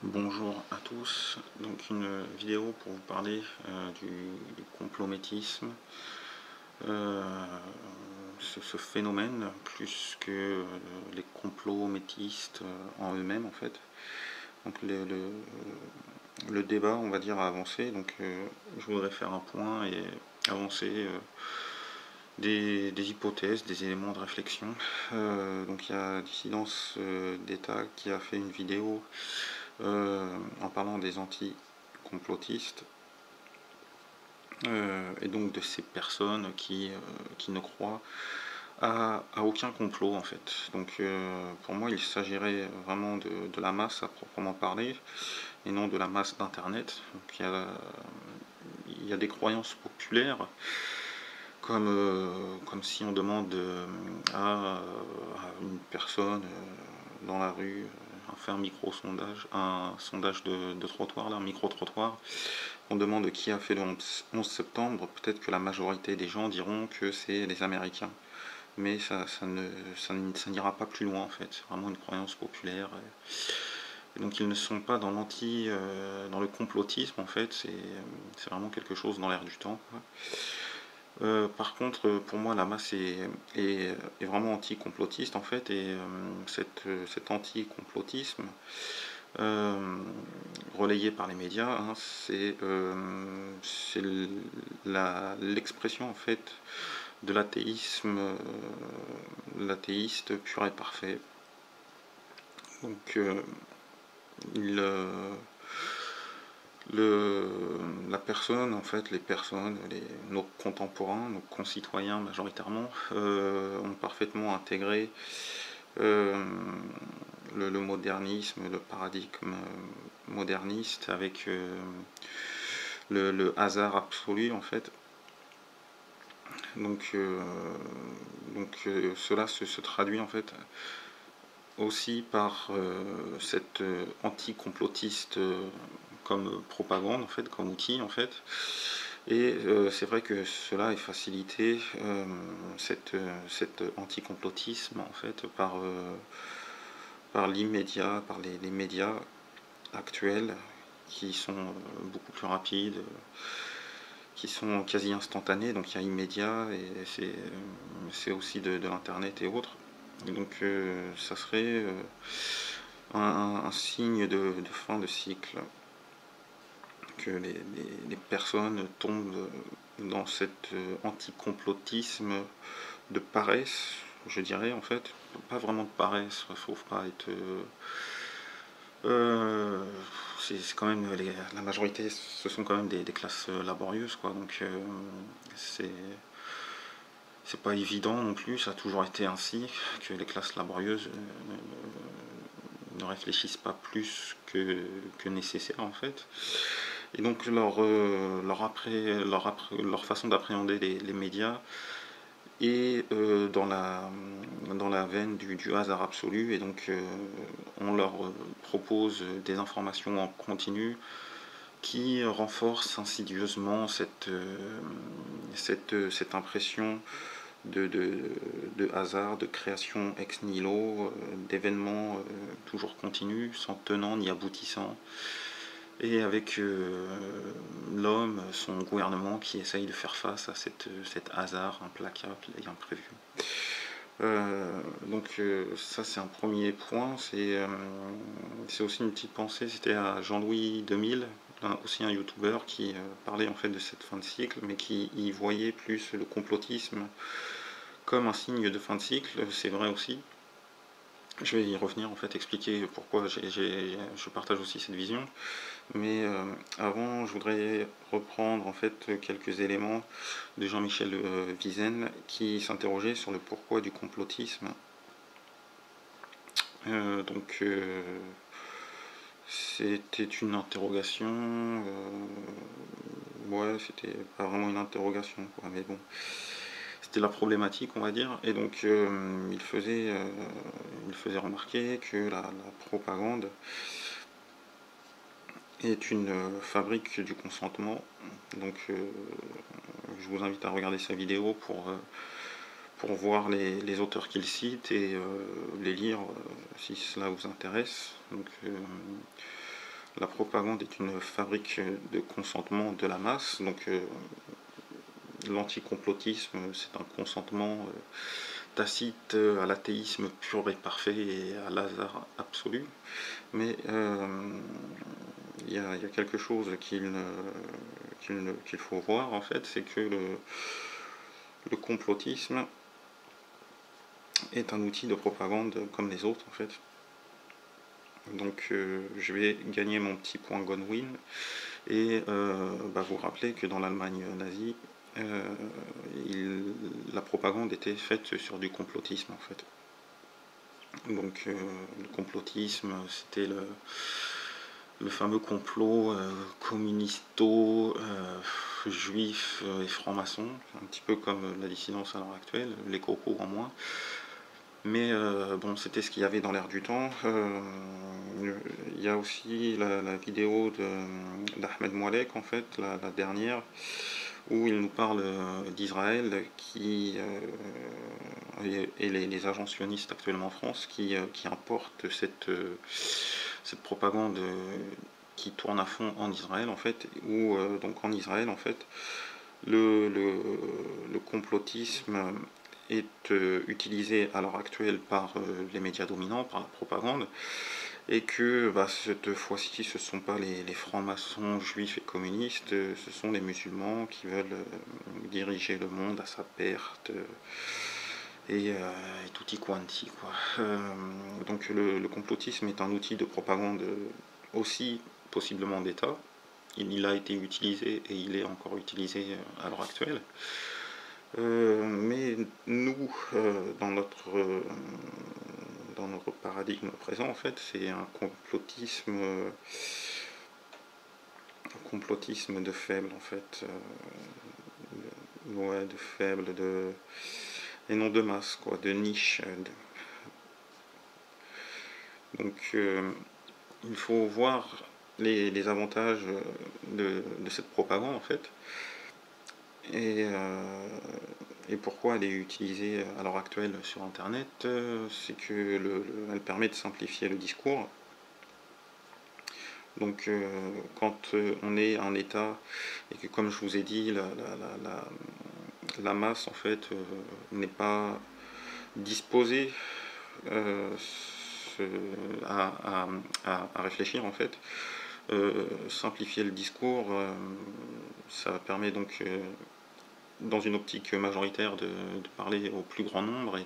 Bonjour à tous, donc une vidéo pour vous parler du complométisme, euh, ce phénomène plus que les complométistes en eux-mêmes en fait. Donc le débat on va dire a avancé, donc je voudrais faire un point et avancer des hypothèses, des éléments de réflexion. Donc il y a Dissidence d'État qui a fait une vidéo en parlant des anti-complotistes et donc de ces personnes qui ne croient à aucun complot en fait. Donc pour moi il s'agirait vraiment de la masse à proprement parler et non de la masse d'internet. Donc il y a des croyances populaires comme si on demande à une personne dans la rue, on fait un micro-sondage, un sondage de trottoir, là, un micro-trottoir, on demande qui a fait le 11 septembre, peut-être que la majorité des gens diront que c'est les Américains. Mais ça n'ira pas plus loin en fait, c'est vraiment une croyance populaire. Et donc ils ne sont pas dans le complotisme en fait, c'est vraiment quelque chose dans l'air du temps, quoi. Par contre, pour moi, la masse est vraiment anti-complotiste en fait, et cet anti-complotisme euh, relayé par les médias, hein, c'est l'expression en fait de l'athéisme, l'athéiste pur et parfait. Donc, il, la personne, en fait, les personnes, nos contemporains, nos concitoyens majoritairement, ont parfaitement intégré euh, le modernisme, le paradigme moderniste avec le hasard absolu en fait. Donc, cela se traduit en fait aussi par cette anti-complotiste comme propagande en fait, comme outil en fait. Et c'est vrai que cela est facilité, cet anti-complotisme en fait, par l'immédiat, par les médias actuels qui sont beaucoup plus rapides, qui sont quasi instantanés, donc il y a immédiat et c'est aussi de l'internet et autres. Et donc ça serait un signe de fin de cycle que les personnes tombent dans cet anticomplotisme de paresse, je dirais en fait, pas vraiment de paresse, il faut pas être euh, c'est quand même la majorité, ce sont quand même des classes laborieuses, quoi. Donc c'est c'est pas évident non plus. Ça a toujours été ainsi que les classes laborieuses ne réfléchissent pas plus que nécessaire en fait. Et donc leur façon d'appréhender les médias est dans la veine du hasard absolu. Et donc on leur propose des informations en continu qui renforcent insidieusement cette impression de hasard, de création ex nihilo, d'événements toujours continus, sans tenant ni aboutissant, et avec l'homme, son gouvernement qui essaye de faire face à cet hasard implacable et imprévu. Ça c'est un premier point, c'est aussi une petite pensée, c'était à Jean-Louis 2000, aussi un youtubeur qui parlait en fait de cette fin de cycle, mais qui y voyait plus le complotisme comme un signe de fin de cycle. C'est vrai aussi. Je vais y revenir en fait, expliquer pourquoi je partage aussi cette vision. Mais avant, je voudrais reprendre en fait quelques éléments de Jean-Michel Vizen qui s'interrogeait sur le pourquoi du complotisme. Donc c'était une interrogation. Ouais, c'était pas vraiment une interrogation, quoi, mais bon. C'était la problématique, on va dire. Et donc il faisait remarquer que la propagande est une fabrique du consentement. Donc je vous invite à regarder sa vidéo pour voir les auteurs qu'il cite et les lire si cela vous intéresse. Donc la propagande est une fabrique de consentement de la masse, donc l'anticomplotisme, c'est un consentement tacite à l'athéisme pur et parfait et à l'hasard absolu. Mais il y a quelque chose qu'il faut voir en fait, c'est que le complotisme est un outil de propagande comme les autres en fait. Donc je vais gagner mon petit point Godwin et vous rappeler que dans l'Allemagne nazie, la propagande était faite sur du complotisme en fait. Donc le complotisme, c'était le fameux complot communisto, juif et franc-maçon, un petit peu comme la dissidence à l'heure actuelle, les cocos en moins. Mais bon, c'était ce qu'il y avait dans l'air du temps. Il y a aussi la vidéo d'Ahmed Moalek, en fait, la dernière, où il nous parle d'Israël et les agents sionistes actuellement en France qui importent cette propagande qui tourne à fond en Israël, en fait, où donc en Israël, en fait, le complotisme est utilisé à l'heure actuelle par les médias dominants, par la propagande, et que cette fois-ci ce ne sont pas les francs-maçons, juifs et communistes, ce sont les musulmans qui veulent diriger le monde à sa perte et tutti quanti, quoi. Donc le complotisme est un outil de propagande aussi possiblement d'État. Il a été utilisé et il est encore utilisé à l'heure actuelle. Mais nous, dans notre paradigme présent, en fait, c'est un complotisme de faible, en fait. Ouais, de faible, et non de masse, quoi, de niche. Donc, il faut voir les avantages de cette propagande, en fait. Et pourquoi elle est utilisée à l'heure actuelle sur Internet, c'est que elle permet de simplifier le discours. Donc quand on est un État et que, comme je vous ai dit, la masse en fait n'est pas disposée à réfléchir en fait, simplifier le discours, ça permet donc dans une optique majoritaire de parler au plus grand nombre et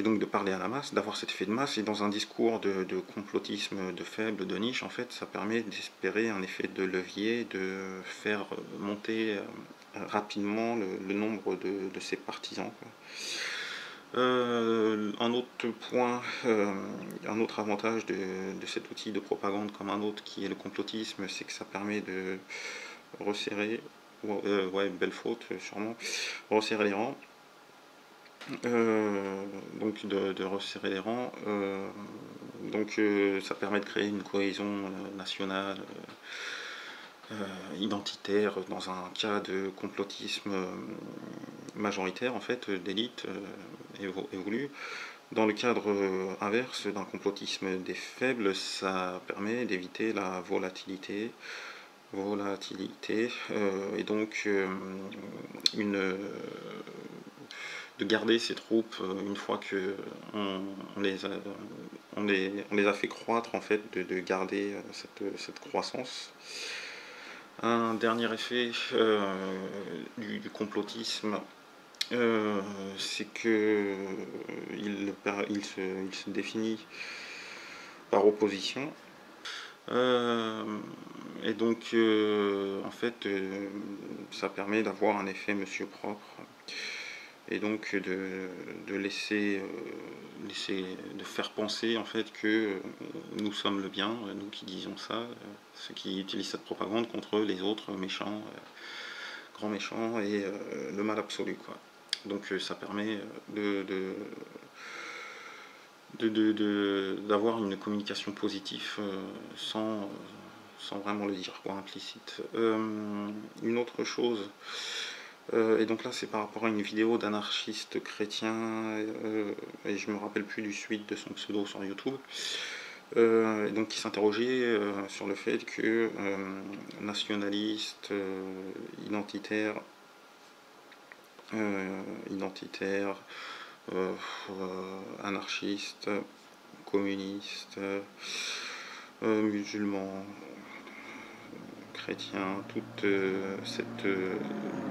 donc de parler à la masse, d'avoir cet effet de masse. Et dans un discours de complotisme de faible, de niche, en fait, ça permet d'espérer un effet de levier, de faire monter rapidement le nombre de ses partisans, quoi. Un autre point, un autre avantage de cet outil de propagande comme un autre qui est le complotisme, c'est que ça permet de resserrer, ouais, belle faute sûrement, resserrer les rangs. Donc de resserrer les rangs, donc ça permet de créer une cohésion nationale, identitaire, dans un cas de complotisme majoritaire en fait, d'élite évolue. Dans le cadre inverse d'un complotisme des faibles, ça permet d'éviter la volatilité, et donc de garder ces troupes une fois que on les a fait croître, en fait, de garder cette croissance. Un dernier effet du complotisme, c'est que il se définit par opposition. Et donc en fait ça permet d'avoir un effet monsieur propre et donc de laisser de faire penser en fait que nous sommes le bien, nous qui disons ça, ceux qui utilisent cette propagande contre les autres méchants, grands méchants et le mal absolu, quoi. Donc ça permet d'avoir une communication positive sans vraiment le dire, quoi, implicite. Une autre chose, et donc là c'est par rapport à une vidéo d'anarchiste chrétien, et je me rappelle plus du suite de son pseudo sur YouTube, Et donc qui s'interrogeait sur le fait que nationalistes, identitaires, anarchistes, communistes, musulmans, chrétiens, toute cette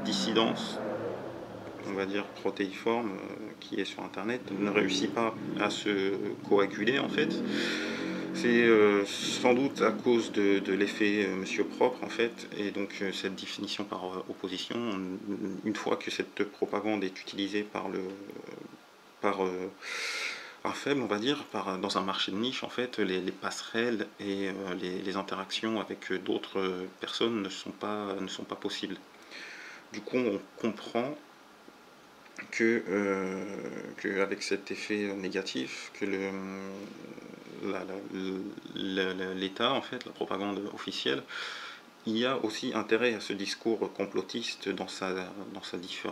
dissidence, on va dire protéiforme, qui est sur internet, ne réussit pas à se coaguler en fait. C'est sans doute à cause de l'effet monsieur propre en fait, et donc cette définition par opposition, une fois que cette propagande est utilisée par un faible, on va dire, dans un marché de niche, en fait, les passerelles et les interactions avec d'autres personnes ne sont pas possibles. Du coup, on comprend que avec cet effet négatif, que l'État, en fait, la propagande officielle, il y a aussi intérêt à ce discours complotiste dans sa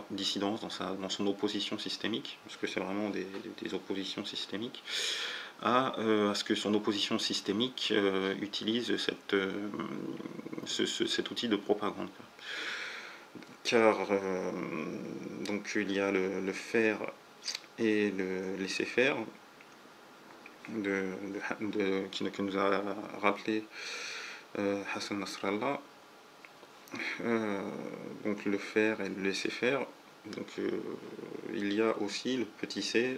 dissidence, dans son opposition systémique, parce que c'est vraiment des oppositions systémiques, à ce que son opposition systémique utilise cet outil de propagande. Car donc il y a le faire et le laisser faire que nous a rappelé Hassan Nasrallah. Donc le faire et le laisser faire. Donc il y a aussi le petit c,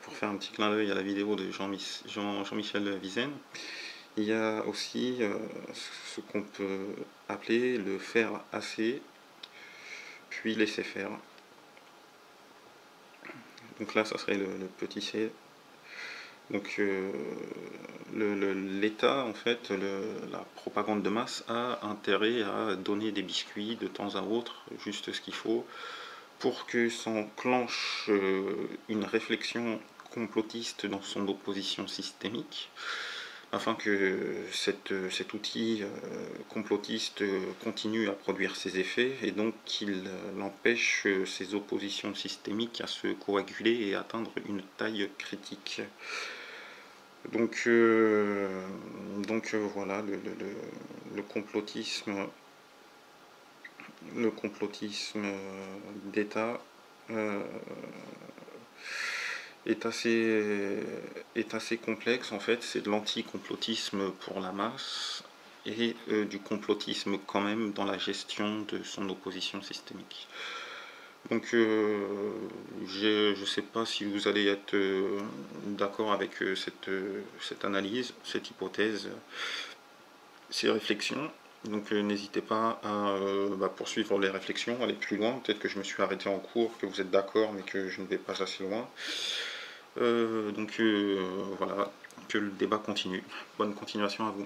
pour faire un petit clin d'œil à la vidéo de Jean-Michel Wiesel, il y a aussi ce qu'on peut appeler le faire assez, puis laisser faire. Donc là, ça serait le petit c. Donc l'État, en fait, la propagande de masse a intérêt à donner des biscuits de temps à autre, juste ce qu'il faut, pour que s'enclenche une réflexion complotiste dans son opposition systémique, afin que cet outil complotiste continue à produire ses effets, et donc qu'il empêche ses oppositions systémiques à se coaguler et atteindre une taille critique. Donc voilà, le complotisme d'État est assez complexe en fait. C'est de l'anti-complotisme pour la masse et du complotisme quand même dans la gestion de son opposition systémique. Donc je ne sais pas si vous allez être d'accord avec cette analyse, cette hypothèse, ces réflexions. Donc n'hésitez pas à poursuivre les réflexions, aller plus loin. Peut-être que je me suis arrêté en cours, que vous êtes d'accord, mais que je ne vais pas assez loin. Donc voilà, que le débat continue. Bonne continuation à vous.